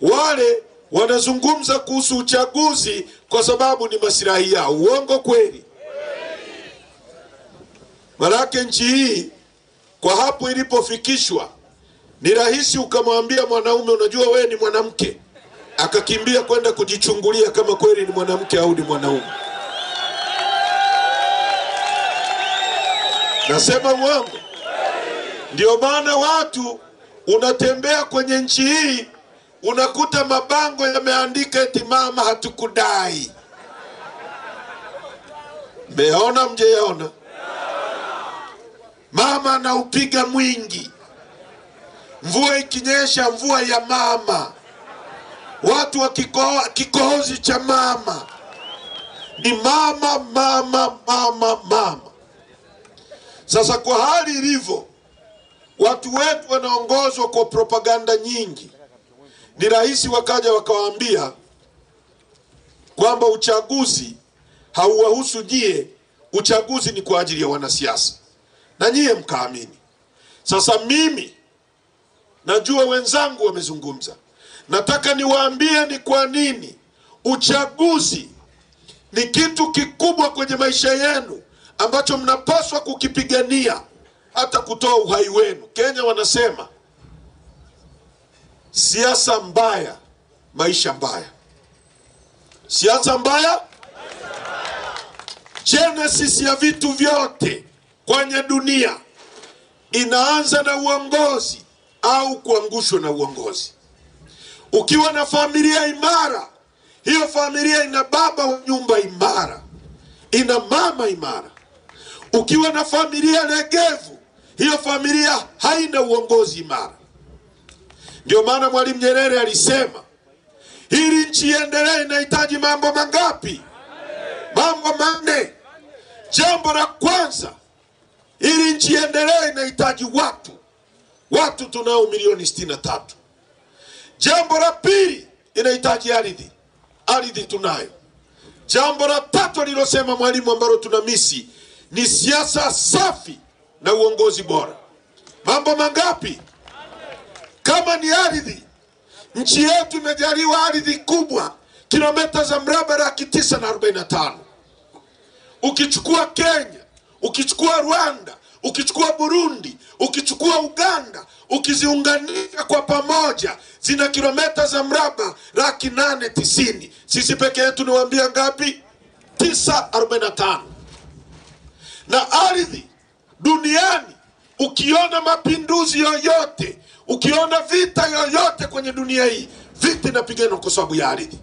wale wanazungumza kuhusu uchaguzi kwa sababu ni maslahi yao. Uongo kweli? Malaki nchi hii kwa hapo ilipofikishwa, ni rahisi ukamwambia mwanaume unajua wewe ni mwanamke, akakimbia kwenda kujichungulia kama kweli ni mwanamke au ni mwanaume. Nasema uongo? Ndio maana watu unatembea kwenye nchi hii unakuta mabango yameandika eti mama hatukudai. Meona mjeona? Mama anaupiga mwingi. Mvua ikinyesha mvua ya mama. Watu wa kikohozi cha mama. Ni mama, mama, mama, mama. Sasa kwa hali ilivyo, watu wetu wanaongozwa kwa propaganda nyingi. Ni rahisi wakaja wakawaambia kwamba uchaguzi hauwahusu nyie, uchaguzi ni kwa ajili ya wanasiasa. Na nyie mkaamini. Sasa mimi najua wenzangu wamezungumza. Nataka niwaambie ni kwa nini uchaguzi ni kitu kikubwa kwenye maisha yenu ambacho mnapaswa kukipigania hata kutoa uhai wenu. Kenya wanasema siasa mbaya, maisha mbaya. Siasa mbaya, genesis ya vitu vyote kwenye dunia inaanza na uongozi au kuangushwa na uongozi. Ukiwa na familia imara, hiyo familia ina baba wa nyumba imara, ina mama imara. Ukiwa na familia legevu, hiyo familia haina uongozi imara. Ndio maana Mwalimu Nyerere alisema hili nchi iendelee inahitaji mambo mangapi? Mambo manne. Jambo la kwanza, ili nchi iendelee inahitaji watu. Watu tunao milioni 63. Jambo la pili, inahitaji ardhi. Ardhi tunayo. Jambo la tatu alilosema Mwalimu ambalo tunamisi ni siasa safi na uongozi bora. Mambo mangapi? Kama ni ardhi, nchi yetu imejaliwa ardhi kubwa, kilomita za mraba 945. Ukichukua Kenya, ukichukua Rwanda, ukichukua Burundi, ukichukua Uganda, ukiziunganisha kwa pamoja, zina kilomita za mraba 890. Sisi peke yetu niwaambia ngapi? 945. Na ardhi duniani, ukiona mapinduzi yoyote, ukiona vita yoyote kwenye dunia hii, vita inapigana kwa sababu ya ardhi.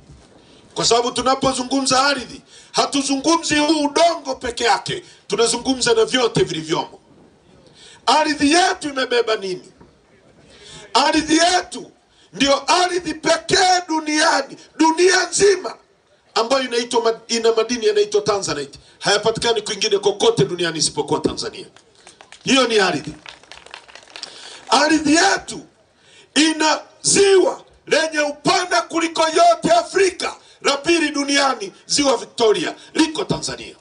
Kwa sababu tunapozungumza ardhi, hatuzungumzi huu udongo peke yake, tunazungumza na vyote vilivyomo. Ardhi yetu imebeba nini? Ardhi yetu ndio ardhi pekee duniani, dunia nzima, ambayo ina madini yanaitwa Tanzanite. Hayapatikani kwingine kokote duniani isipokuwa Tanzania. Hiyo ni ardhi. Ardhi yetu ina ziwa lenye upana kuliko yote Afrika. La pili duniani, ziwa Victoria, liko Tanzania.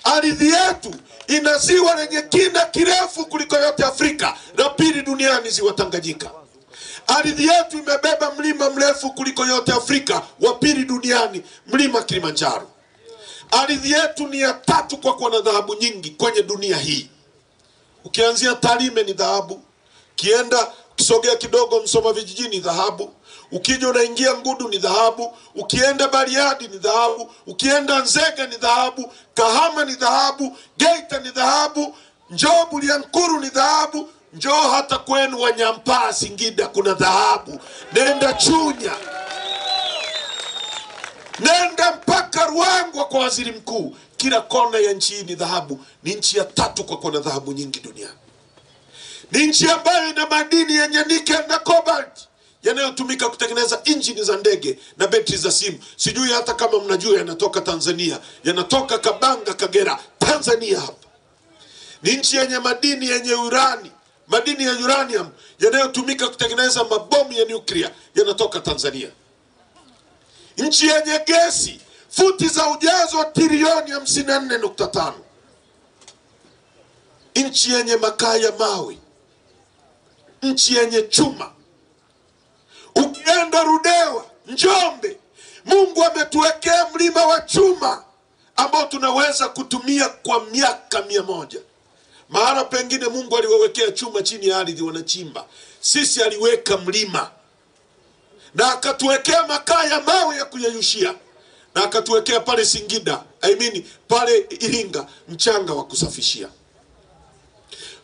Ardhi yetu ina ziwa lenye kina kirefu kuliko yote Afrika. La pili duniani, ziwa Tanganyika. Ardhi yetu imebeba mlima mrefu kuliko yote Afrika. Wa pili duniani, mlima Kilimanjaro. Ardhi yetu ni ya 3 kwa kuwa na dhahabu nyingi kwenye dunia hii. Ukianzia Tarime ni dhahabu. Kienda kisogea kidogo Msoma vijijini dhahabu. Ukija unaingia Ngudu ni dhahabu. Ukienda Bariadi ni dhahabu. Ukienda Nzega ni dhahabu. Kahama ni dhahabu. Geita ni dhahabu. Njoo Bulyanhulu ni dhahabu. Njoo hata kwenu Wanyampaa Singida kuna dhahabu. Nenda Chunya. Nenda mpaka Ruangwa kwa waziri mkuu. Kila kona ya nchi hii ni dhahabu. Ni nchi ya 3 kwa kuwa na dhahabu nyingi duniani. Ni nchi ambayo ina madini yenye nickel na cobalt yanayotumika kutengeneza injini za ndege na betri za simu. Sijui hata kama mnajua yanatoka Tanzania. Yanatoka Kabanga, Kagera, Tanzania hapa. Ni nchi yenye madini yenye urani. Madini ya uranium yanayotumika kutengeneza mabomu ya nyuklia yanatoka Tanzania. Nchi yenye gesi, futi za ujazo trilioni 54.5. Nchi yenye makaa ya mawe. Nchi yenye chuma. Ukienda Njombe, Mungu ametuwekea mlima wa chuma ambao tunaweza kutumia kwa miaka 100. Maana pengine Mungu aliwawekea chuma chini ya ardhi wanachimba. Sisi aliweka mlima. Na akatuwekea makaa ya mawe ya kuyeyushia. Na akatuwekea pale Singida, pale Iringa, mchanga wa kusafishia.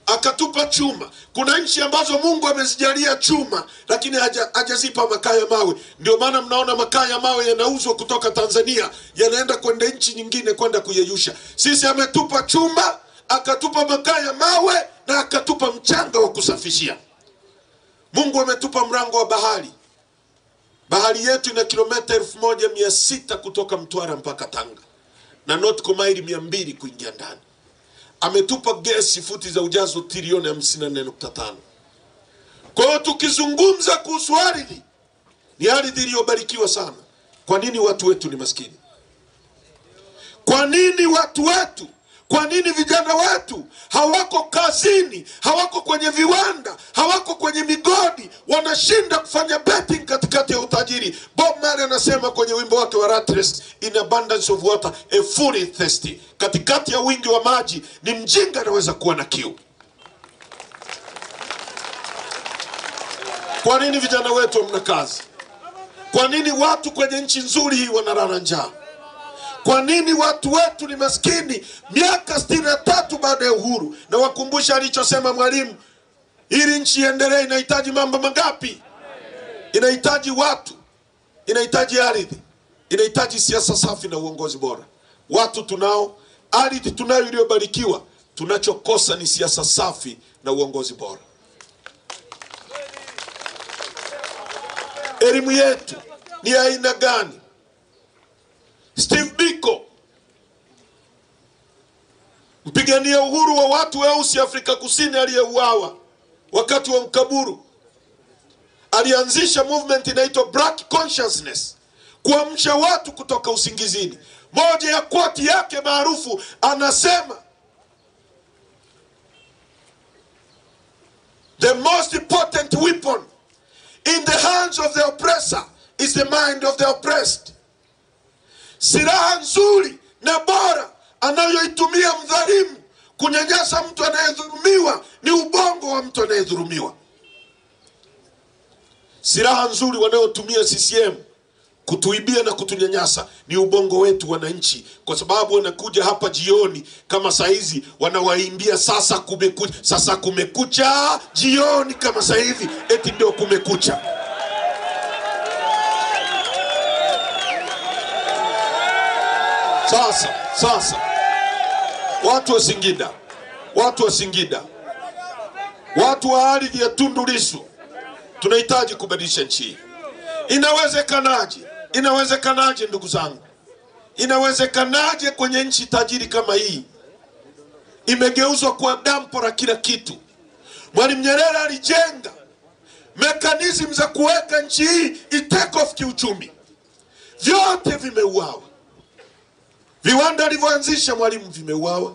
Akatupa chuma. Kuna nchi ambazo Mungu amezijalia chuma, lakini hajazipa makaa ya mawe. Ndio maana mnaona makaa ya mawe yanauzwa kutoka Tanzania, yanaenda kwenda nchi nyingine kwenda kuyeyusha. Sisi ametupa chuma, akatupa makaa ya mawe, na akatupa mchanga wa kusafishia. Mungu ametupa mlango wa bahari. Bahari yetu ina kilomita 1600 kutoka Mtwara mpaka Tanga, na nautical maili 200 kuingia ndani. Ametupa gesi futi za ujazo trilioni 54.5. Kwa hiyo tukizungumza kuhusu ardhi, ni ardhi iliyobarikiwa sana. Kwa nini watu wetu ni maskini? Kwa nini watu wetu, kwa nini vijana wetu hawako kazini, hawako kwenye viwanda, hawako kwenye migodi, wanashinda kufanya betting katikati ya utajiri? Bob Marley anasema kwenye wimbo wake wa Rat Race, in abundance of water a fool is thirsty. Katikati ya wingi wa maji ni mjinga anaweza kuwa na kiu. Kwa nini vijana wetu hamna kazi? Kwa nini watu kwenye nchi nzuri hii wanalala njaa? Kwa nini watu wetu ni maskini miaka 63 baada ya uhuru? Na wakumbusha alichosema Mwalimu, ili nchi iendelee inahitaji mambo mangapi? Inahitaji watu, inahitaji ardhi, inahitaji siasa safi na uongozi bora. Watu tunao, ardhi tunayo iliyobarikiwa, tunachokosa ni siasa safi na uongozi bora. Elimu yetu ni aina gani? Steve Biko, mpigania uhuru wa watu weusi Afrika Kusini aliyeuawa wakati wa mkaburu, alianzisha movement inaitwa Black Consciousness, kuamsha watu kutoka usingizini. Moja ya quote yake maarufu anasema, the most important weapon in the hands of the oppressor is the mind of the oppressed. Silaha nzuri na bora anayoitumia mdhalimu kunyanyasa mtu anayedhulumiwa ni ubongo wa mtu anayedhulumiwa. Silaha nzuri wanayotumia CCM kutuibia na kutunyanyasa ni ubongo wetu wananchi, kwa sababu wanakuja hapa jioni kama saizi wanawaimbia sasa kumekucha jioni kama sasa hivi eti ndio kumekucha. Sasa watu wa Singida, watu wa ardhi ya Tundu Lissu, tunahitaji kubadilisha nchi. Inawezekanaje ndugu zangu? Inawezekanaje kwenye nchi tajiri kama hii imegeuzwa kwa dampo la kila kitu? Mwalimu Nyerere alijenga mechanism za kuweka nchi hii itake off kiuchumi, vyote vimeuawa. Viwanda alivyoanzisha Mwalimu vimeuawa.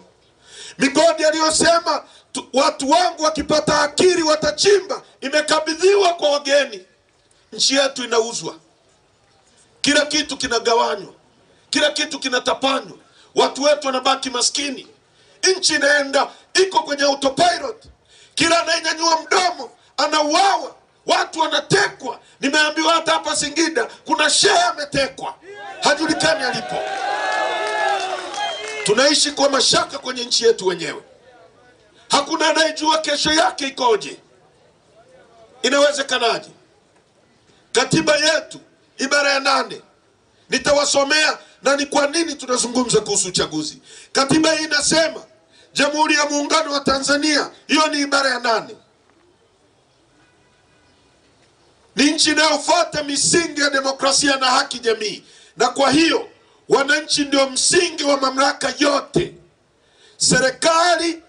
Migodi aliyosema watu wangu wakipata akili watachimba imekabidhiwa kwa wageni. Nchi yetu inauzwa, kila kitu kinagawanywa, kila kitu kinatapanywa, watu wetu wanabaki maskini. Nchi inaenda iko kwenye autopilot, kila anayenyanyua mdomo anauawa, watu wanatekwa. Nimeambiwa hata hapa Singida kuna shehe ametekwa, hajulikani alipo. Tunaishi kwa mashaka kwenye nchi yetu wenyewe. Hakuna anayejua kesho yake ikoje. Inawezekanaje? Katiba yetu ibara ya 8 nitawasomea na ni kwa nini tunazungumza kuhusu uchaguzi. Katiba hii inasema Jamhuri ya Muungano wa Tanzania, hiyo ni ibara ya 8, ni nchi inayofuata misingi ya demokrasia na haki jamii, na kwa hiyo wananchi ndio msingi wa mamlaka yote. Serikali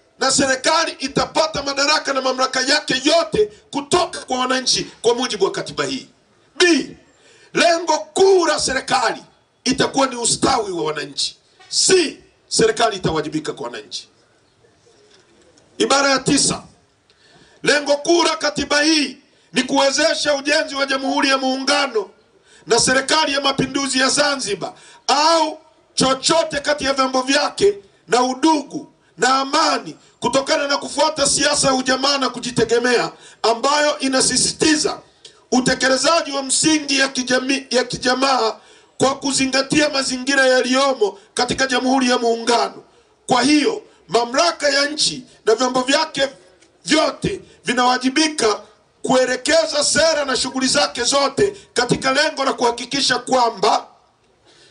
itapata madaraka na mamlaka yake yote kutoka kwa wananchi kwa mujibu wa katiba hii. B, lengo kuu la serikali itakuwa ni ustawi wa wananchi. C, serikali itawajibika kwa wananchi. Ibara ya 9, lengo kuu la katiba hii ni kuwezesha ujenzi wa Jamhuri ya Muungano na Serikali ya Mapinduzi ya Zanzibar au chochote kati ya vyombo vyake na udugu na amani, kutokana na kufuata siasa ya ujamaa na kujitegemea ambayo inasisitiza utekelezaji wa msingi ya kijamaa kwa kuzingatia mazingira yaliyomo katika Jamhuri ya Muungano. Kwa hiyo mamlaka ya nchi na vyombo vyake vyote vinawajibika kuelekeza sera na shughuli zake zote katika lengo la kuhakikisha kwamba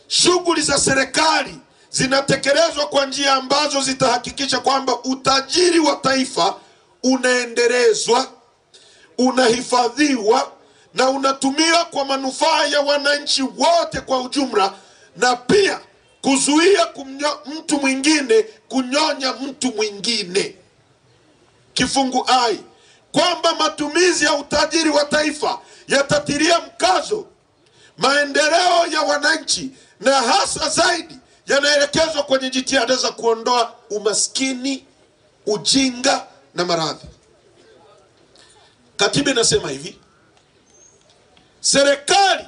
shughuli za serikali zinatekelezwa kwa njia ambazo zitahakikisha kwamba utajiri wa taifa unaendelezwa, unahifadhiwa na unatumiwa kwa manufaa ya wananchi wote kwa ujumla, na pia kuzuia mtu mwingine kunyonya mtu mwingine. Kifungu ai, kwamba matumizi ya utajiri wa taifa yatatilia mkazo maendeleo ya wananchi na hasa zaidi yanaelekezwa kwenye jitihada za kuondoa umaskini, ujinga na maradhi. Katiba inasema hivi: serikali,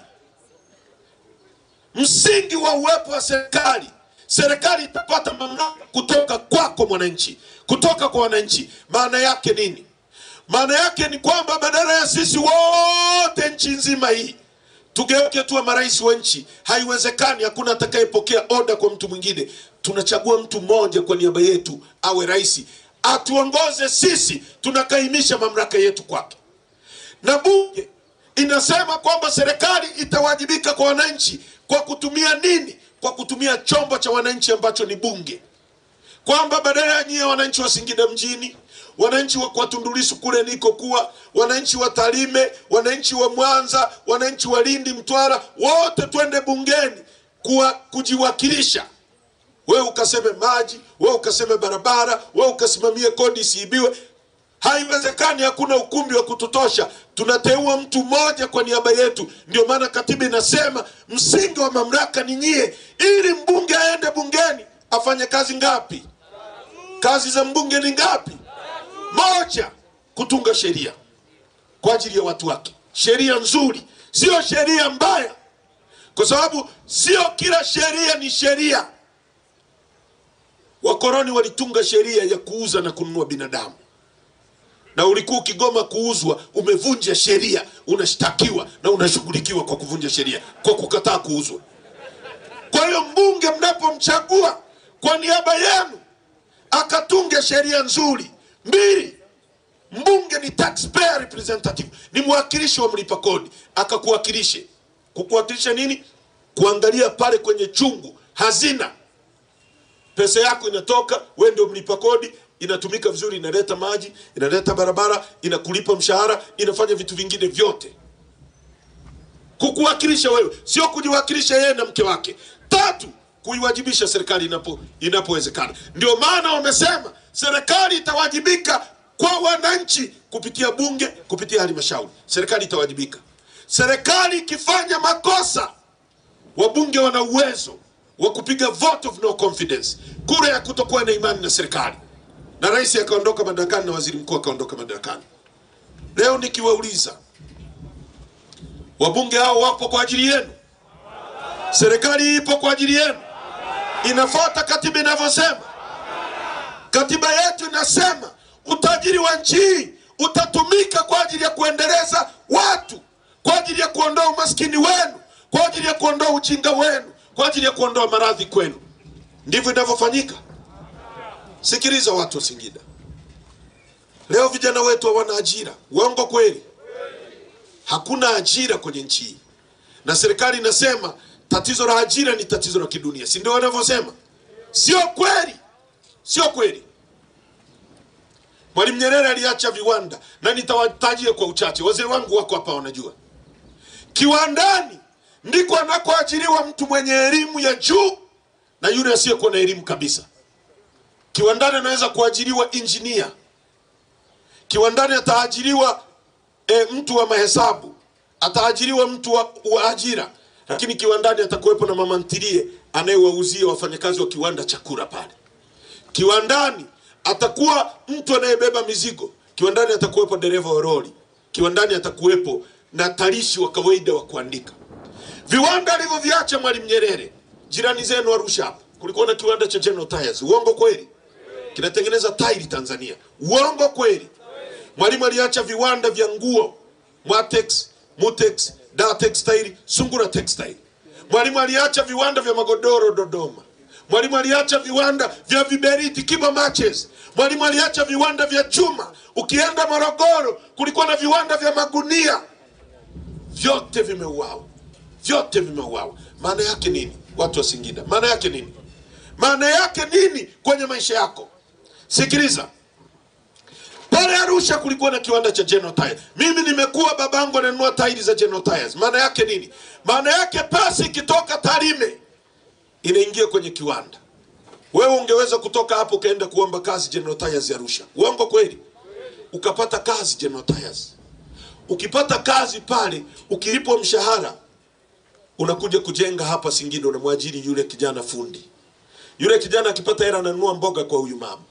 msingi wa uwepo wa serikali itapata mamlaka kutoka kwako mwananchi, kutoka kwa wananchi. Maana yake nini? Maana yake ni kwamba badala ya sisi wote nchi nzima hii tugeuke tuwe marais wa nchi, haiwezekani. Hakuna atakayepokea oda kwa mtu mwingine. Tunachagua mtu mmoja kwa niaba yetu awe rais, atuongoze sisi, tunakaimisha mamlaka yetu kwake. Na bunge inasema kwamba serikali itawajibika kwa wananchi kwa kutumia nini? Kwa kutumia chombo cha wananchi ambacho ni bunge. Kwamba badala ya nyie wananchi wa Singida mjini, wananchi wa Tundu Lissu kule niko kuwa, wananchi wa Tarime, wananchi wa Mwanza, wananchi wa Lindi, Mtwara, wote twende bungeni kujiwakilisha. Wewe ukaseme maji, wewe ukaseme barabara, wewe ukasimamie kodi isiibiwe. Haiwezekani, hakuna ukumbi wa kututosha. Tunateua mtu mmoja kwa niaba yetu. Ndio maana katiba inasema msingi wa mamlaka ni nyie. Ili mbunge aende bungeni afanye kazi ngapi? Kazi za mbunge ni ngapi? Moja, kutunga sheria kwa ajili ya watu wake. Sheria nzuri, sio sheria mbaya, kwa sababu sio kila sheria ni sheria. Wakoroni walitunga sheria ya kuuza na kununua binadamu, na ulikuwa ukigoma kuuzwa umevunja sheria, unashtakiwa na unashughulikiwa kwa kuvunja sheria, kwa kukataa kuuzwa. Kwa hiyo mbunge mnapomchagua kwa niaba yenu akatunge sheria nzuri. Mbili, mbunge ni taxpayer representative, ni mwakilishi wa mlipa kodi. Akakuwakilishe. Kukuwakilisha nini? Kuangalia pale kwenye chungu hazina, pesa yako inatoka, wewe ndio mlipa kodi, inatumika vizuri, inaleta maji, inaleta barabara, inakulipa mshahara, inafanya vitu vingine vyote. Kukuwakilisha wewe, sio kujiwakilisha yeye na mke wake. Tatu, kuiwajibisha serikali inapowezekana. Ndio maana wamesema serikali itawajibika kwa wananchi kupitia bunge, kupitia halmashauri. Serikali itawajibika. Serikali ikifanya makosa, wabunge wana uwezo wa kupiga vote of no confidence, kura ya kutokuwa na imani na serikali, na rais akaondoka madarakani na waziri mkuu akaondoka madarakani. Leo nikiwauliza, wabunge hao wapo kwa ajili yenu? Serikali ipo kwa ajili yenu? Inafuata katiba inavyosema? Katiba yetu inasema utajiri wa nchi utatumika kwa ajili ya kuendeleza watu, kwa ajili ya kuondoa umaskini wenu, kwa ajili ya kuondoa ujinga wenu, kwa ajili ya kuondoa maradhi kwenu. Ndivyo inavyofanyika. Sikiliza watu wa Singida, leo vijana wetu hawana ajira. Uongo kweli? Hakuna ajira kwenye nchi hii, na serikali inasema tatizo la ajira ni tatizo la kidunia. Si ndio wanavyosema? Sio kweli, sio kweli. Mwalimu Nyerere aliacha viwanda, na nitawatajia kwa uchache. Wazee wangu wako hapa wanajua. Kiwandani ndiko anakoajiriwa mtu mwenye elimu ya juu na yule asiyekuwa na elimu kabisa. Kiwandani anaweza kuajiriwa engineer. Kiwandani ataajiriwa mtu wa mahesabu, ataajiriwa mtu wa ajira, lakini kiwandani atakuwepo na mama ntilie anayewauzia wafanyakazi wa kiwanda chakula pale. Kiwandani atakuwa mtu anayebeba mizigo. Kiwandani atakuwepo dereva wa lori. Kiwandani atakuwepo na tarishi wa kawaida wa kuandika. Viwanda alivyoviacha Mwalimu Nyerere, jirani zenu Arusha hapa kulikuwa na kiwanda cha General Tyres. Uongo kweli? Kinatengeneza tairi Tanzania. Uongo kweli? Mwalimu aliacha viwanda vya nguo, Mwatex, Mutex, Datex Tairi, Sungura Textile. Mwalimu aliacha viwanda vya magodoro Dodoma. Mwalimu aliacha viwanda vya viberiti Kibo Matches. Mwalimu aliacha viwanda vya chuma. Ukienda Morogoro kulikuwa na viwanda vya magunia. Vyote vimeuawa. Vyote vimeuawa. Maana yake nini? Watu wa Singida, maana yake nini? Maana yake nini kwenye maisha yako? Sikiliza. Pale Arusha kulikuwa na kiwanda cha General Tyres. Mimi nimekuwa babangu ananunua tairi za General Tyres. Maana yake nini? Maana yake pasi ikitoka Tarime inaingia kwenye kiwanda. Wewe ungeweza kutoka hapo kaenda kuomba kazi General Tyres ya Arusha. Uongo kweli? Ukapata kazi General Tyres. Ukipata kazi pale, ukilipwa mshahara, unakuja kujenga hapa Singida, unamwajiri yule kijana fundi. Yule kijana akipata hela ananunua mboga kwa huyu mama.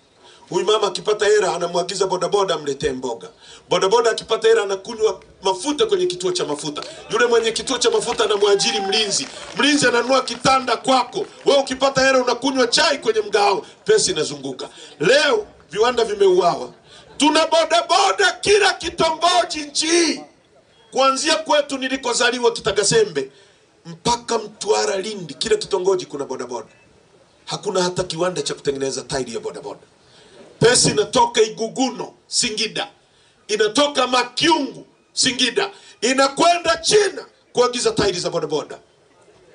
Huyu mama akipata hela anamwagiza bodaboda amletee mboga. Bodaboda akipata hela anakunywa mafuta kwenye kituo cha mafuta. Yule mwenye kituo cha mafuta anamwajiri mlinzi. Mlinzi ananunua kitanda kwako. Wewe ukipata hela unakunywa chai kwenye mgao. Pesa inazunguka. Leo viwanda vimeuawa. Tuna bodaboda kila kitongoji nchi. Kuanzia kwetu nilikozaliwa Kitagasembe mpaka Mtwara Lindi, kila kitongoji kuna bodaboda. Hakuna hata kiwanda cha kutengeneza tairi ya bodaboda. Pesa inatoka Iguguno Singida, inatoka Makiungu Singida, inakwenda China kuagiza tairi za bodaboda.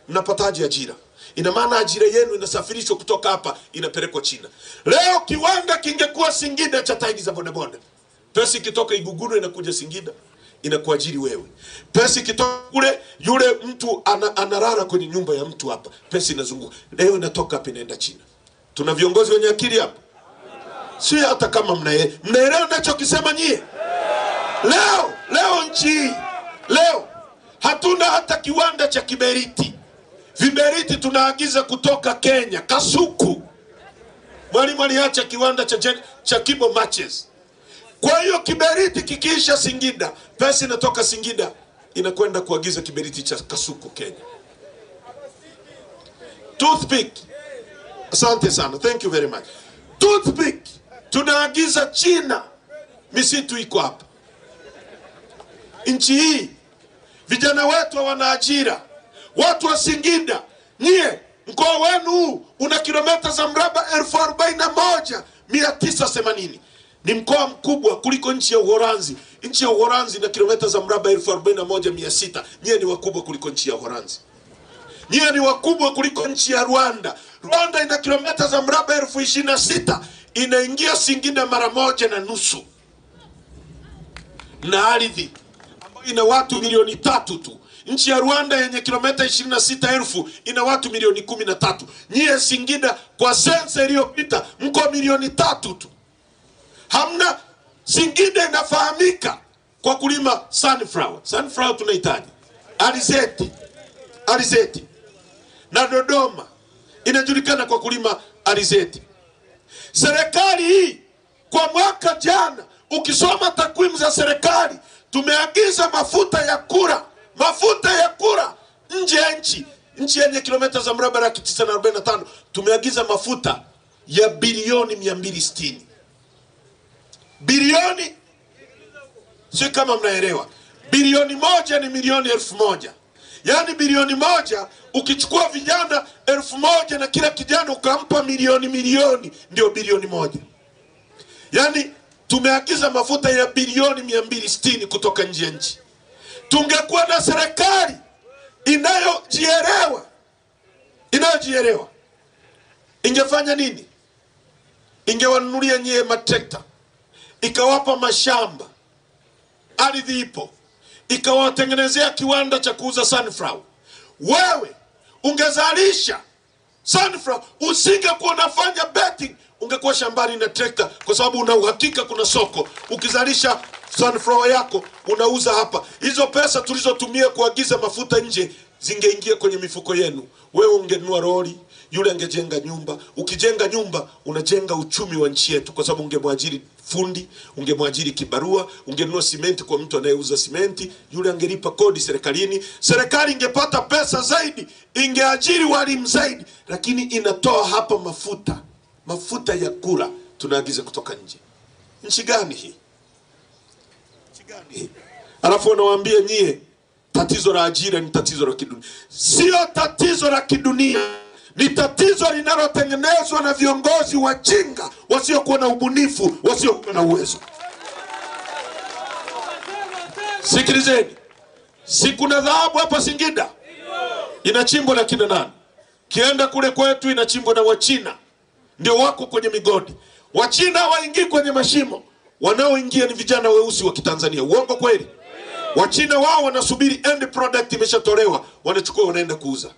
Mnapataje ajira? Ina maana ajira yenu inasafirishwa kutoka hapa inapelekwa China. Leo kiwanda kingekuwa Singida cha tairi za bodaboda, pesa ikitoka Iguguno inakuja Singida inakuajiri wewe. Pesa ikitoka kule, yule mtu analala kwenye nyumba ya mtu hapa, pesa inazunguka. Leo inatoka hapa inaenda China. Tuna viongozi wenye akili hapa? Si hata kama mnaelewa ninachokisema nyie? Leo nchi, leo hatuna hata kiwanda cha kiberiti. Viberiti tunaagiza kutoka Kenya, Kasuku. Mwalimu aliacha kiwanda cha Kibo Matches. Kwa hiyo kiberiti kikiisha Singida, pesa inatoka Singida inakwenda kuagiza kiberiti cha Kasuku Kenya. Toothpick. Asante sana. Thank you very much. Toothpick tunaagiza China. Misitu iko hapa. Nchi hii vijana wetu wana ajira. Watu wa Singida, nyie mkoa wenu una kilomita za mraba 41,980. Ni mkoa mkubwa kuliko nchi ya Uholanzi. Nchi ya Uholanzi na kilomita za mraba 41,600. Nyie ni wakubwa kuliko nchi ya Uholanzi. Nyie ni wakubwa kuliko nchi ya Rwanda. Rwanda ina kilomita za mraba 26,000. Inaingia Singida mara 1.5. Na ardhi ambayo ina watu milioni 3 tu. Nchi ya Rwanda yenye kilomita 26,000 ina watu milioni 13. Nyie Singida kwa sensa iliyopita mko milioni 3 tu. Hamna. Singida inafahamika kwa kulima sunflower. Sunflower tunahitaji. Alizeti. Na Dodoma inajulikana kwa kulima alizeti. Serikali hii kwa mwaka jana, ukisoma takwimu za serikali, tumeagiza mafuta ya kura nje ya nchi. Nchi yenye kilomita za mraba 945, tumeagiza mafuta ya bilioni 260. Bilioni, si kama mnaelewa, bilioni 1 ni milioni 1,000. Yani bilioni 1 ukichukua vijana 1,000 na kila kijana ukampa milioni ndio bilioni 1. Yani tumeagiza mafuta ya bilioni 260 kutoka nje ya nchi. Tungekuwa na serikali inayojielewa ingefanya nini? Ingewanunulia nyie matrekta, ikawapa mashamba, ardhi ipo, ikawatengenezea kiwanda cha kuuza sunflower. Wewe ungezalisha sunflower, usingekuwa unafanya betting, ungekuwa shambani na trekta, kwa sababu una uhakika kuna soko. Ukizalisha sunflower yako unauza hapa. Hizo pesa tulizotumia kuagiza mafuta nje zingeingia kwenye mifuko yenu. Wewe ungenunua lori, yule angejenga nyumba. Ukijenga nyumba unajenga uchumi wa nchi yetu, kwa sababu ungemwajiri fundi, ungemwajiri kibarua, ungenunua simenti kwa mtu anayeuza simenti, yule angelipa kodi serikalini, serikali ingepata pesa zaidi, ingeajiri walimu zaidi. Lakini inatoa hapa mafuta ya kula tunaagiza kutoka nje. Nchi gani hii? Nchi gani hii? Alafu wanawaambia nyie tatizo la ajira ni tatizo la kidunia. Sio tatizo la kidunia, ni tatizo linalotengenezwa na viongozi wajinga wasiokuwa na ubunifu, wasiokuwa na uwezo. Sikilizeni, si kuna dhahabu hapa Singida? Inachimbwa na kina nani? Kienda kule kwetu inachimbwa na Wachina. Ndio wako kwenye migodi. Wachina waingii kwenye mashimo, wanaoingia ni vijana weusi wa Kitanzania. Uongo kweli? Wachina wao wanasubiri end product imeshatolewa, wanachukua wanaenda kuuza.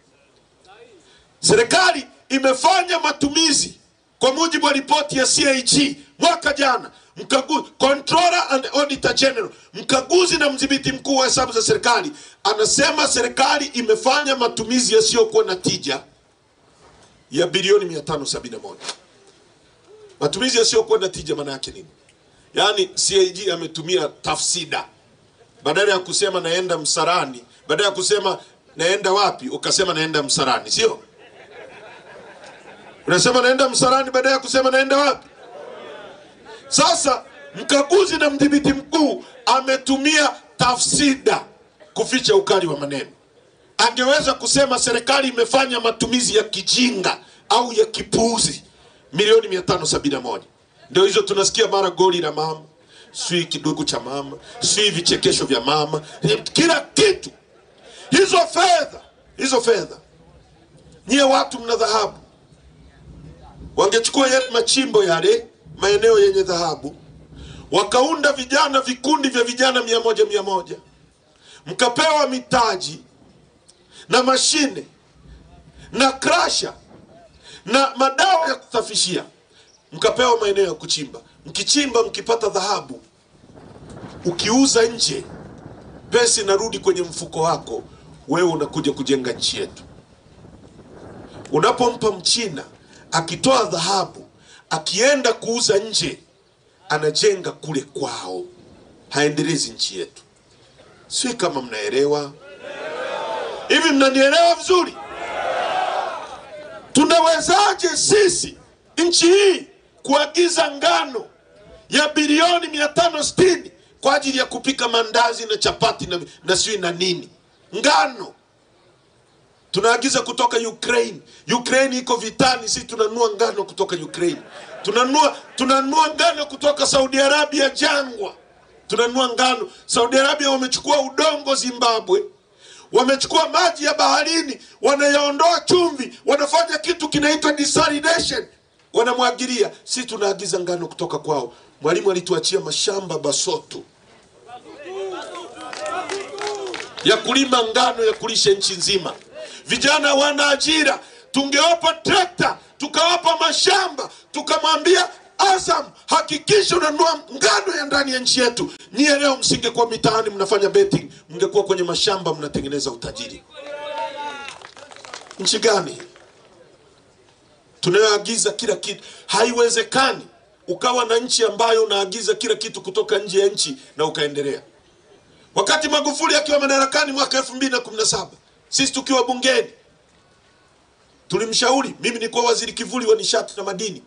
Serikali imefanya matumizi kwa mujibu wa ripoti ya CAG mwaka jana. Controller and Auditor General, mkaguzi na mdhibiti mkuu wa hesabu za serikali, anasema serikali imefanya matumizi yasiyokuwa na tija ya bilioni 571. Matumizi yasiyokuwa na tija maana yake nini? Yaani CAG ametumia tafsida. Badala ya kusema naenda Msarani, badala ya kusema naenda wapi, ukasema naenda Msarani, sio? Unasema naenda Msarani badala ya kusema naenda wapi? Sasa mkaguzi na mdhibiti mkuu ametumia tafsida kuficha ukali wa maneno. Angeweza kusema serikali imefanya matumizi ya kijinga au ya kipuuzi, milioni 571. Ndio hizo tunasikia mara goli la mama, sui kidogo cha mama, sui vichekesho vya mama, kila kitu. Hizo fedha. Nyie watu mna dhahabu. Wangechukua yale machimbo yale, maeneo yenye dhahabu, wakaunda vijana, vikundi vya vijana 100 mkapewa mitaji na mashine na crusher na madawa ya kusafishia, mkapewa maeneo ya kuchimba. Mkichimba mkipata dhahabu, ukiuza nje, pesa inarudi kwenye mfuko wako, wewe unakuja kujenga nchi yetu. Unapompa Mchina akitoa dhahabu, akienda kuuza nje, anajenga kule kwao, haendelezi nchi yetu. Sio kama mnaelewa? Hivi mnanielewa vizuri? Tunawezaje sisi nchi hii kuagiza ngano ya bilioni 560 kwa ajili ya kupika mandazi na chapati na sio na nini? Ngano tunaagiza kutoka Ukraine. Ukraine iko vitani, sisi tunanunua ngano kutoka Ukraine. Tunanunua ngano kutoka Saudi Arabia jangwa. Tunanunua ngano. Saudi Arabia wamechukua udongo Zimbabwe, wamechukua maji ya baharini, wanayaondoa chumvi, wanafanya kitu kinaitwa desalination, wanamwagilia. Sisi tunaagiza ngano kutoka kwao. Mwalimu alituachia mashamba Basoto ya kulima ngano ya kulisha nchi nzima. Vijana wana ajira. Tungewapa trekta, tukawapa mashamba, tukamwambia Azam, hakikisha unanunua ngano ya ndani ya nchi yetu. Nyie leo msingekuwa mitaani mnafanya betting, mngekuwa kwenye mashamba mnatengeneza utajiri. Nchi gani tunayoagiza kila kitu? Haiwezekani ukawa na nchi ambayo unaagiza kila kitu kutoka nje ya nchi na ukaendelea. Wakati Magufuli akiwa madarakani mwaka 2017, sisi tukiwa bungeni, tulimshauri. Mimi nilikuwa waziri kivuli wa nishati na madini.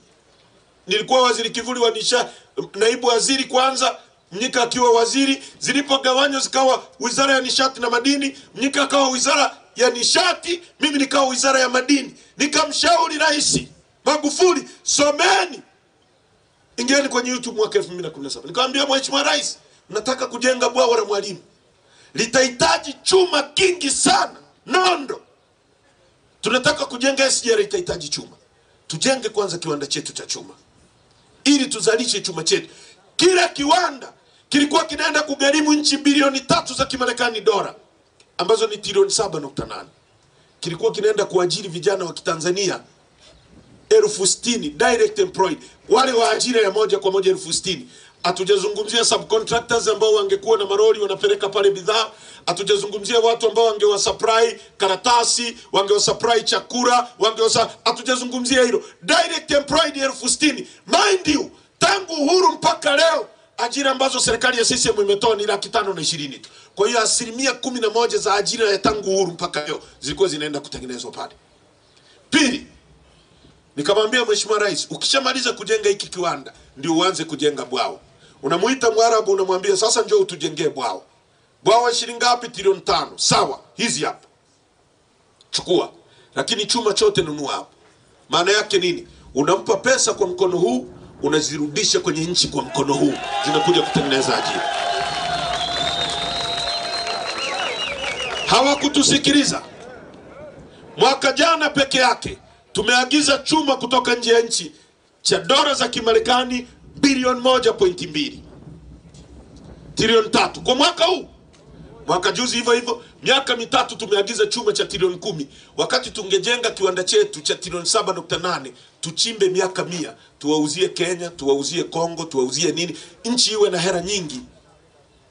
Nilikuwa waziri kivuli wa nishati, naibu waziri kwanza, Mnyika akiwa waziri. Zilipogawanywa zikawa wizara ya nishati na madini, Mnyika akawa wizara ya nishati, mimi nikawa wizara ya madini. Nikamshauri Rais Magufuli, someni. Ingieni kwenye YouTube mwaka 2017. Nikamwambia Mheshimiwa Rais, nataka kujenga bwawa la Mwalimu. Litahitaji chuma kingi sana, nondo. Tunataka kujenga SGR, litahitaji chuma. Tujenge kwanza kiwanda chetu cha chuma, ili tuzalishe chuma chetu. Kila kiwanda kilikuwa kinaenda kugharimu nchi bilioni 3 za Kimarekani dola, ambazo ni trilioni 7.8. Kilikuwa kinaenda kuajiri vijana wa Kitanzania 60,000 direct employed, wale wa ajira ya moja kwa moja 60,000. Hatujazungumzia subcontractors ambao wangekuwa na maroli wanapeleka pale bidhaa. Hatujazungumzia watu ambao wangewasupply karatasi, wangewasupply chakula, hatujazungumzia hilo. Direct employed 60,000. Mind you, Tangu uhuru mpaka leo ajira ambazo serikali ya CCM imetoa ni 520,000 tu. Kwa hiyo 11% za ajira ya tangu uhuru mpaka leo zilikuwa zinaenda kutengenezwa pale. Pili, nikamwambia Mheshimiwa Rais, ukishamaliza kujenga hiki kiwanda ndio uanze kujenga bwao. Unamuita Mwarabu unamwambia sasa njoo utujengee bwao. Bwao shilingi ngapi? Trilioni 5. Sawa, hizi hapa. Chukua. Lakini chuma chote nunua hapo. Maana yake nini? Unampa pesa kwa mkono huu, unazirudisha kwenye nchi kwa mkono huu, zinakuja kutengeneza ajira. Hawakutusikiliza. Mwaka jana peke yake tumeagiza chuma kutoka nje ya nchi cha dola za Kimarekani bilioni 1.2, trilioni 3 kwa mwaka huu. Mwaka juzi hivyo hivyo, miaka mitatu tumeagiza chuma cha trilioni 10, wakati tungejenga kiwanda chetu cha trilioni 7.8 tuchimbe miaka 100, tuwauzie Kenya, tuwauzie Kongo, tuwauzie nini, nchi iwe na hera nyingi,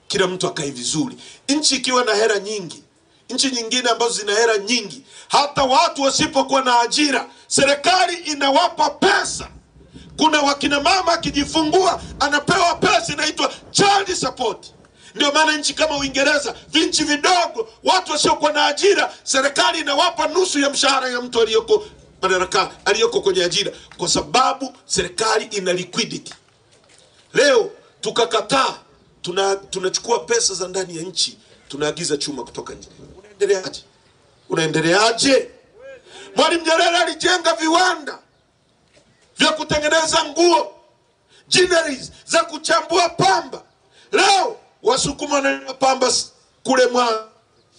kila mtu akae vizuri. Nchi ikiwa na hera nyingi, nchi nyingine ambazo zina hera nyingi, hata watu wasipokuwa na ajira, serikali inawapa pesa. Kuna wakina mama akijifungua anapewa pesa inaitwa child support. Ndio maana nchi kama Uingereza, vinchi vidogo, watu wasiokuwa na ajira, serikali inawapa nusu ya mshahara ya mtu aliyoko madaraka, aliyoko kwenye ajira, kwa sababu serikali ina liquidity. Leo tukakataa, tunachukua pesa za ndani ya nchi, tunaagiza chuma kutoka nje. Unaendeleaje? Unaendeleaje? Mwalimu Nyerere alijenga viwanda vya kutengeneza nguo, gineries za kuchambua pamba. Leo Wasukuma na pamba kule mwa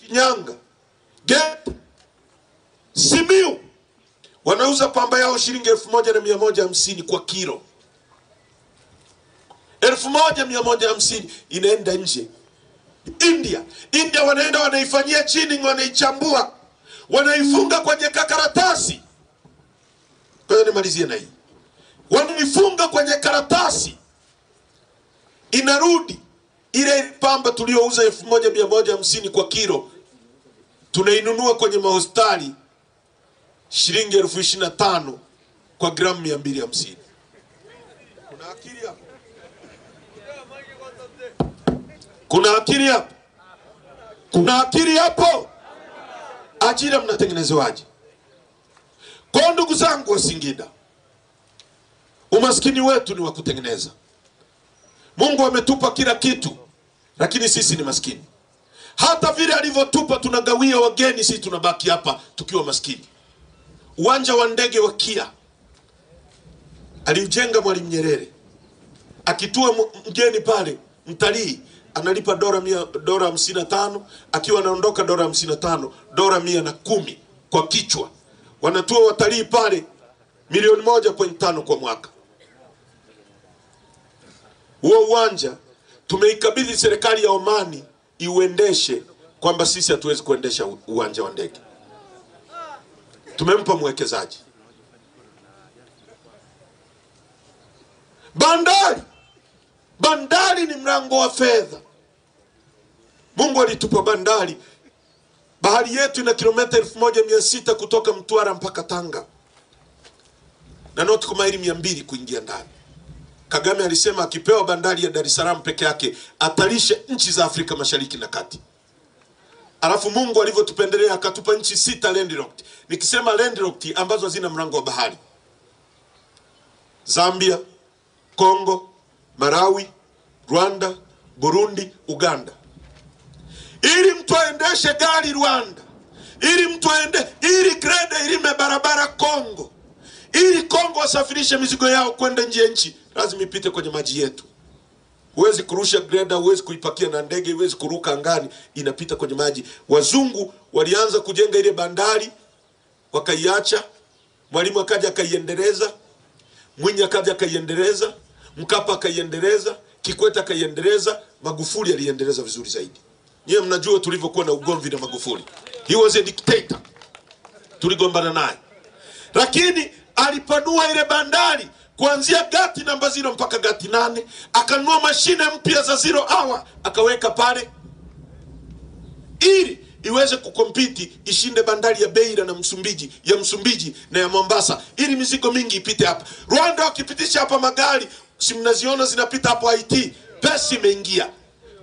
Shinyanga, Geita, Simiyu, wanauza pamba yao shilingi 1,150 kwa kilo. 1,150 inaenda nje. India wanaenda wanaifanyia ginning, wanaichambua, wanaifunga kwenye karatasi. Kwa hiyo nimalizie na hii. Wanaifunga kwenye karatasi, inarudi ile pamba tuliyouza 1,150 kwa kilo, tunainunua kwenye mahospitali shilingi 25,000 kwa gramu 250. Kuna akili hapo? Kuna akili hapo? Kuna akili hapo? Ajira mnatengenezewaje? Kwa ndugu zangu wa Singida, umaskini wetu ni wa kutengeneza. Mungu ametupa kila kitu, lakini sisi ni maskini. Hata vile alivyotupa tunagawia wageni, sisi tunabaki hapa tukiwa maskini. Uwanja wa ndege wa Kia aliujenga Mwalimu Nyerere. Akitua mgeni pale, mtalii analipa dola 55, akiwa anaondoka dola 55, dola 110 kwa kichwa. Wanatua watalii pale milioni 1.5 kwa mwaka. Huo uwanja tumeikabidhi serikali ya Omani iuendeshe, kwamba sisi hatuwezi kuendesha uwanja wa ndege. Tumempa mwekezaji. Bandari ni mlango wa fedha. Mungu alitupa bandari. Bahari yetu ina kilomita 1,600 kutoka Mtwara mpaka Tanga, na noti maili 200 kuingia ndani. Kagame alisema akipewa bandari ya Dar es Salaam peke yake atalishe nchi za Afrika Mashariki na Kati. Alafu Mungu alivyotupendelea akatupa nchi 6 landlocked. Nikisema landlocked ambazo hazina mlango wa bahari: Zambia, Kongo, Malawi, Rwanda, Burundi, Uganda. Ili mtu aendeshe gari Rwanda, ili mtu ili greda ilime barabara Kongo, ili Kongo wasafirishe mizigo yao kwenda nje ya nchi, lazima ipite kwenye maji yetu. Huwezi kurusha greda, huwezi kuipakia na ndege, huwezi kuruka angani, inapita kwenye maji. Wazungu walianza kujenga ile bandari, wakaiacha. Mwalimu akaja akaiendeleza, Mwinyi akaja akaiendeleza, Mkapa akaiendeleza, Kikwete akaiendeleza, Magufuli aliendeleza vizuri zaidi. Nyie mnajua tulivyokuwa na ugomvi na Magufuli. He was a dictator. Tuligombana naye. Lakini alipanua ile bandari kuanzia gati namba 0 mpaka gati 8, akanunua mashine mpya za 0 hour akaweka pale ili iweze kukompiti, ishinde bandari ya Beira na Msumbiji na ya Mombasa, ili mizigo mingi ipite hapa. Rwanda wakipitisha hapa magari, si mnaziona zinapita hapo IT, pesa imeingia.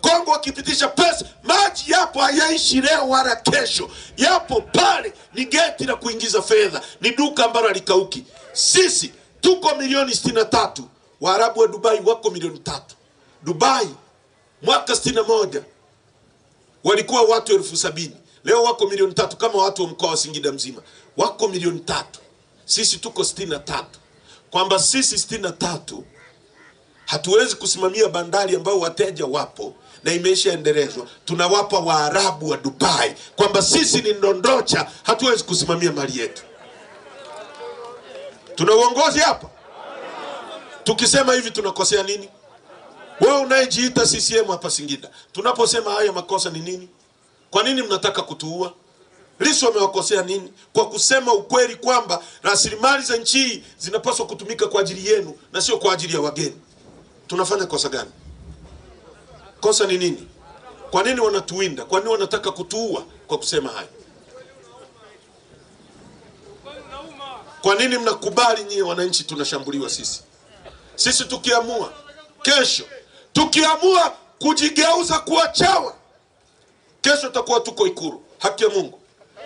Kongo wakipitisha pesa, maji yapo, hayaishi leo wala kesho, yapo pale, ni geti la kuingiza fedha, ni duka ambalo halikauki. Sisi tuko milioni 63, Waarabu wa Dubai wako milioni 3. Dubai mwaka 61 walikuwa watu 70,000, leo wako milioni 3, kama watu wa mkoa wa Singida mzima wako milioni 3. Sisi tuko 63, kwamba sisi 63 hatuwezi kusimamia bandari ambao wateja wapo na imeshaendelezwa. Tunawapa Waarabu wa Dubai, kwamba sisi ni ndondocha, hatuwezi kusimamia mali yetu. Tuna uongozi hapa. Tukisema hivi tunakosea nini? Wewe unayejiita CCM hapa Singida, tunaposema haya makosa ni nini? Kwa nini mnataka kutuua? Lissu amewakosea nini kwa kusema ukweli kwamba rasilimali za nchi zinapaswa kutumika kwa ajili yenu na sio kwa ajili ya wageni? Tunafanya kosa gani? Kosa ni nini? Kwa nini wanatuwinda? Kwa nini wanataka kutuua kwa kusema haya? Kwa nini mnakubali nyie wananchi tunashambuliwa sisi? Sisi tukiamua kesho, tukiamua kujigeuza kuwa chawa, kesho tutakuwa tuko Ikulu. Haki ya Mungu.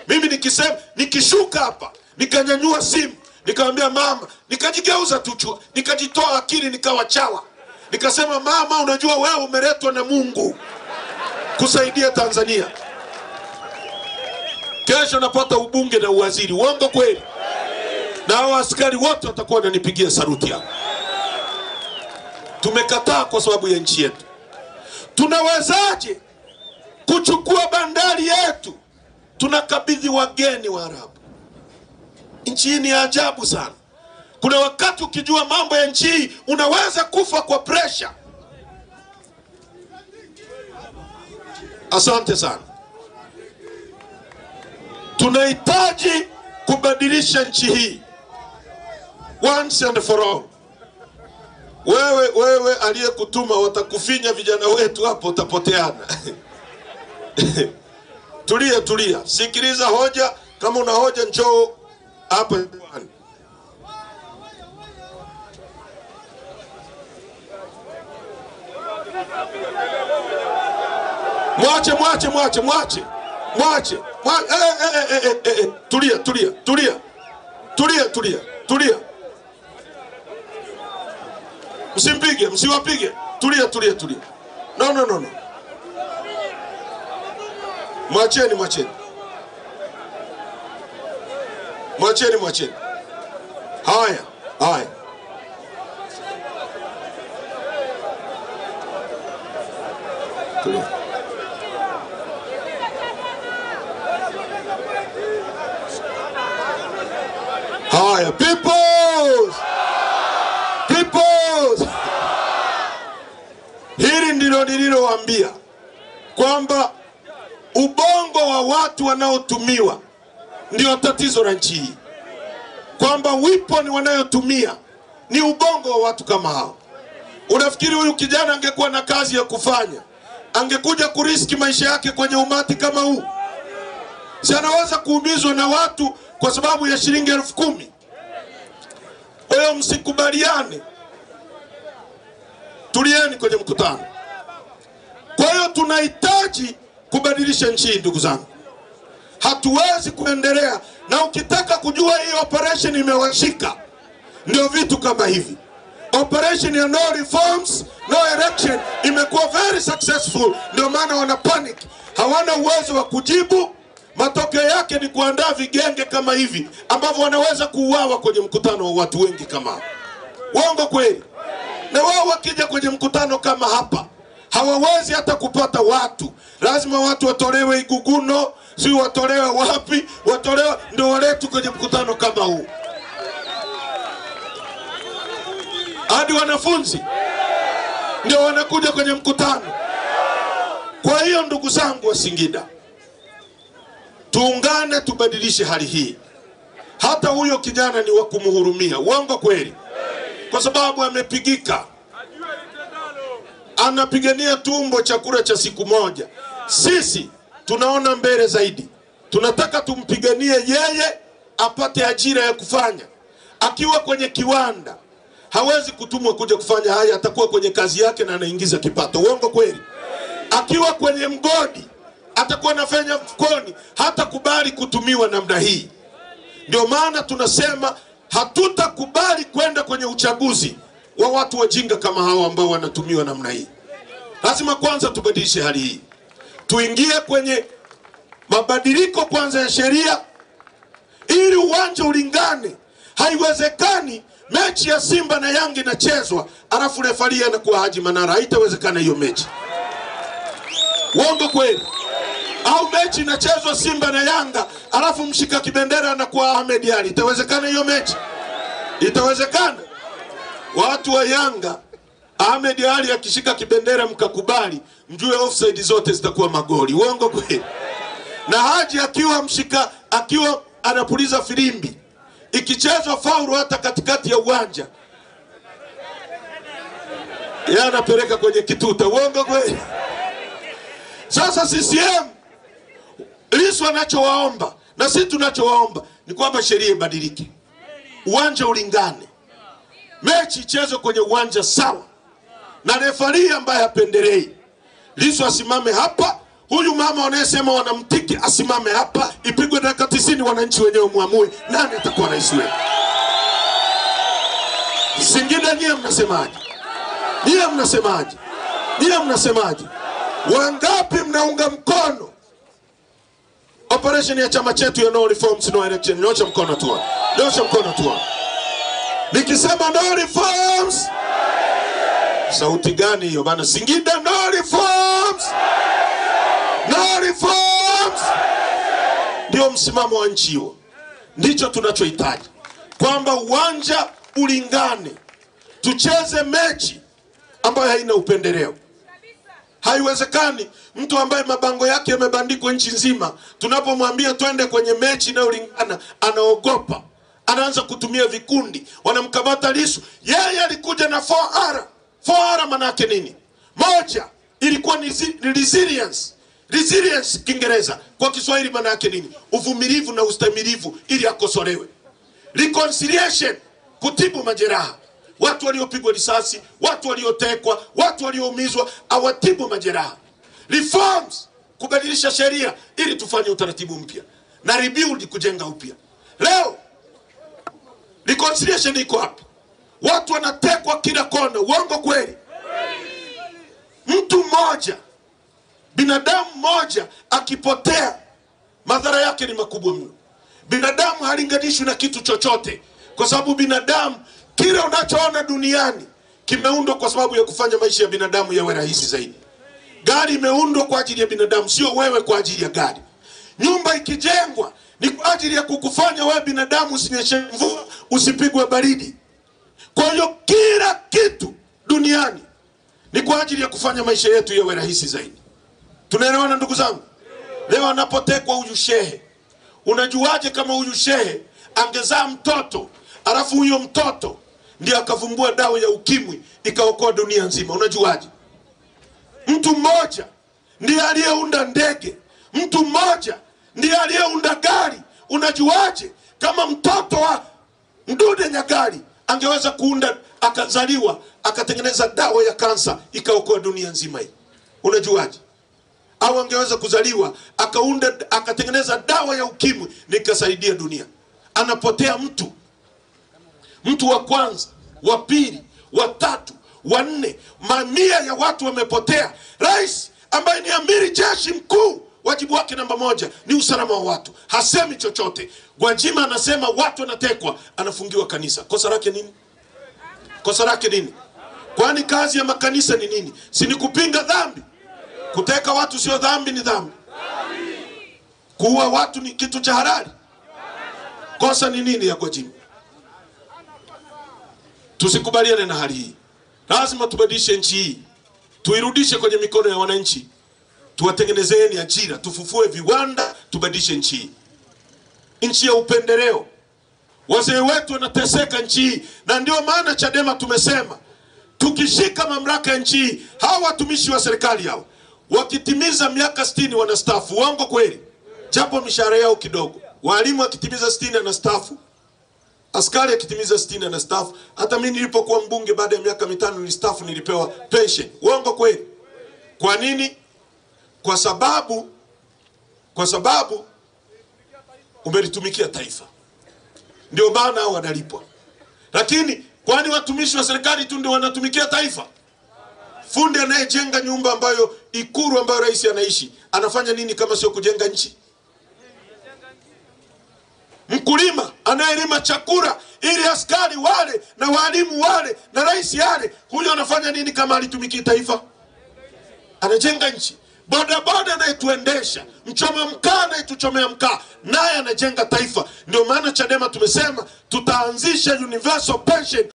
Mimi nikisema, nikishuka hapa, nikanyanyua simu, nikamwambia mama, nikajigeuza tu, nikajitoa akili, nikawa chawa. Nikasema, mama, unajua wewe umeletwa na Mungu kusaidia Tanzania. Kesho napata ubunge na uwaziri. Uongo kweli? Na hao askari wote watakuwa wananipigia saruti hapa. Tumekataa kwa sababu ya nchi yetu. Tunawezaje kuchukua bandari yetu tunakabidhi wageni Waarabu? Nchi ni ajabu sana. Kuna wakati ukijua mambo ya nchi unaweza kufa kwa pressure. Asante sana. Tunahitaji kubadilisha nchi hii once and for all. Wewe aliyekutuma watakufinya vijana wetu hapo, utapoteana. Tulia. Sikiliza hoja. Kama una hoja njoo hapa. Mwache. Tulia. Msimpige, msiwapige. Tulia. No. Mwacheni. Haya. Tulia. Haya, peoples. Hili ndilo nililowaambia, kwamba ubongo wa watu wanaotumiwa ndio tatizo la nchi hii. Kwamba weapon wanayotumia ni ubongo wa watu kama hao. Unafikiri huyu kijana angekuwa na kazi ya kufanya, angekuja kuriski maisha yake kwenye umati kama huu? Si anaweza kuumizwa na watu kwa sababu ya shilingi 10,000. Kwa hiyo msikubaliane. Tulieni kwenye mkutano. Kwa hiyo tunahitaji kubadilisha nchi, ndugu zangu. Hatuwezi kuendelea, na ukitaka kujua hii operation imewashika, ndio vitu kama hivi. Operation ya no reforms, no election imekuwa very successful, ndio maana wana panic. Hawana uwezo wa kujibu. Matokeo yake ni kuandaa vigenge kama hivi ambavyo wanaweza kuuawa kwenye mkutano wa watu wengi kama hapa. Uongo kweli? Na wao wakija kwenye mkutano kama hapa hawawezi hata kupata watu. Lazima watu watolewe Iguguno, si watolewe wapi, watolewe ndio waletu kwenye mkutano kama huu. Hadi wanafunzi ndio wanakuja kwenye mkutano. Kwa hiyo ndugu zangu wa Singida, tuungane tubadilishe hali hii. Hata huyo kijana ni wa kumhurumia. Uongo kweli? Kwa sababu amepigika. Anapigania tumbo chakula cha siku moja. Sisi tunaona mbele zaidi. Tunataka tumpiganie yeye apate ajira ya kufanya. Akiwa kwenye kiwanda, hawezi kutumwa kuja kufanya haya, atakuwa kwenye kazi yake na anaingiza kipato. Uongo kweli? Akiwa kwenye mgodi atakuwa anafanya mfukoni, hata kubali kutumiwa namna hii. Ndio maana tunasema hatutakubali kwenda kwenye uchaguzi wa watu wajinga kama hao ambao wanatumiwa namna hii. Lazima kwanza tubadilishe hali hii. Tuingie kwenye mabadiliko kwanza ya sheria ili uwanja ulingane. Haiwezekani mechi ya Simba na Yanga inachezwa alafu refari anakuwa Haji Manara. Haitawezekana hiyo mechi. Uongo kweli? Au mechi inachezwa Simba na Yanga alafu mshika kibendera anakuwa Ahmed Ali. Itawezekana hiyo mechi? Itawezekana? Watu wa Yanga, Ahmed Ali akishika kibendera mkakubali, mjue offside zote zitakuwa magoli. Uongo kweli? Na Haji akiwa anapuliza filimbi, ikichezwa faulu hata katikati ya uwanja, yeye anapeleka kwenye kituta. Uongo kweli? Sasa CCM Lissu anachowaomba na sisi tunachowaomba ni kwamba sheria ibadilike, uwanja ulingane, mechi ichezwe kwenye uwanja sawa, na refari ambaye hapendelei. Lissu asimame hapa, huyu mama anayesema wanamtiki asimame hapa, ipigwe dakika 90, wananchi wenyewe muamue nani atakuwa rais wetu. Singida nyie mnasemaje? Nyie mnasemaje? Nyie mnasemaje? Wangapi mnaunga mkono operation ya chama chetu ya no reforms no election? Nyosha mkono tu. Nyosha mkono tu. Nikisema no reforms, sauti gani hiyo bana? Singida no reforms. No reforms. Ndio msimamo wa nchi hiyo. Ndicho tunachohitaji. Kwamba uwanja ulingane. Tucheze mechi ambayo haina upendeleo. Haiwezekani mtu ambaye mabango yake yamebandikwa nchi nzima, tunapomwambia twende kwenye mechi na ulingana, anaogopa. Anaanza kutumia vikundi, wanamkamata Lissu. Yeye alikuja na 4R. 4R maana yake nini? Moja, ilikuwa ni resilience. Resilience Kiingereza, kwa Kiswahili maana yake nini? Uvumilivu na ustahimilivu ili akosolewe. Reconciliation, kutibu majeraha. Watu waliopigwa risasi, watu waliotekwa, watu walioumizwa, awatibu majeraha. Reforms, kubadilisha sheria ili tufanye utaratibu mpya. Na rebuild, kujenga upya. Leo reconciliation iko wapi? Watu wanatekwa kila kona. Uongo kweli? Mtu mmoja, binadamu mmoja akipotea, madhara yake ni makubwa mno. Binadamu halinganishwi na kitu chochote, kwa sababu binadamu, kile unachoona duniani kimeundwa kwa sababu ya kufanya maisha ya binadamu yawe rahisi zaidi. Gari imeundwa kwa ajili ya binadamu, sio wewe kwa ajili ya gari. Nyumba ikijengwa ni kwa ajili ya kukufanya wewe binadamu usinyeshe mvua, usipigwe baridi. Kwa hiyo kila kitu duniani ni kwa ajili ya kufanya maisha yetu yawe rahisi zaidi. Tunaelewana ndugu zangu? Leo anapotekwa huyu shehe, unajuaje kama huyu shehe angezaa mtoto alafu huyo mtoto ndiye akavumbua dawa ya ukimwi ikaokoa dunia nzima? Unajuaje? Mtu mmoja ndiye aliyeunda ndege, mtu mmoja ndiye aliyeunda gari. Unajuaje kama mtoto wa Mdude Nyagali angeweza kuunda, akazaliwa, akatengeneza dawa ya kansa ikaokoa dunia nzima hii? Unajuaje? Au angeweza kuzaliwa akatengeneza dawa ya ukimwi nikasaidia dunia? Anapotea mtu wa kwanza, wa pili, wa tatu, wa nne, mamia ya watu wamepotea. Rais ambaye ni amiri jeshi mkuu, wajibu wake namba 1 ni usalama wa watu, hasemi chochote. Gwajima anasema watu wanatekwa, anafungiwa kanisa. Kosa lake nini? Kosa lake nini? Kwani kazi ya makanisa ni nini? Si ni kupinga dhambi? Kuteka watu sio dhambi? Ni dhambi. Kuua watu ni kitu cha halali? Kosa ni nini ya Gwajima? Tusikubaliane na hali hii. Lazima tubadilishe nchi hii, tuirudishe kwenye mikono ya wananchi, tuwatengenezeni ajira, tufufue viwanda, tubadilishe nchi hii. Nchi ya upendeleo. Wazee wetu wanateseka nchi hii, na ndio maana Chadema tumesema tukishika mamlaka ya nchi hii, hawa watumishi wa serikali hao wakitimiza miaka 60 wanastaafu. Uongo kweli? Japo mishahara yao kidogo. Walimu wakitimiza 60 anastaafu. Askari akitimiza 60 anastaafu. Hata mimi nilipokuwa mbunge baada ya miaka 5 nilistaafu, nilipewa pension. Uongo kweli? Kwa nini? Kwa sababu umelitumikia taifa. Ndio maana hao wanalipwa. Lakini kwani watumishi wa serikali tu ndio wanatumikia taifa? Fundi anayejenga nyumba ambayo Ikulu ambayo rais anaishi anafanya nini kama sio kujenga nchi? Mkulima anayelima chakula ili askari wale na walimu wale na rais yale, huyo anafanya nini kama alitumiki taifa? Anajenga nchi. Bodaboda anayetuendesha, mchoma mkaa anayetuchomea mkaa, naye anajenga taifa. Ndio maana Chadema tumesema tutaanzisha universal pension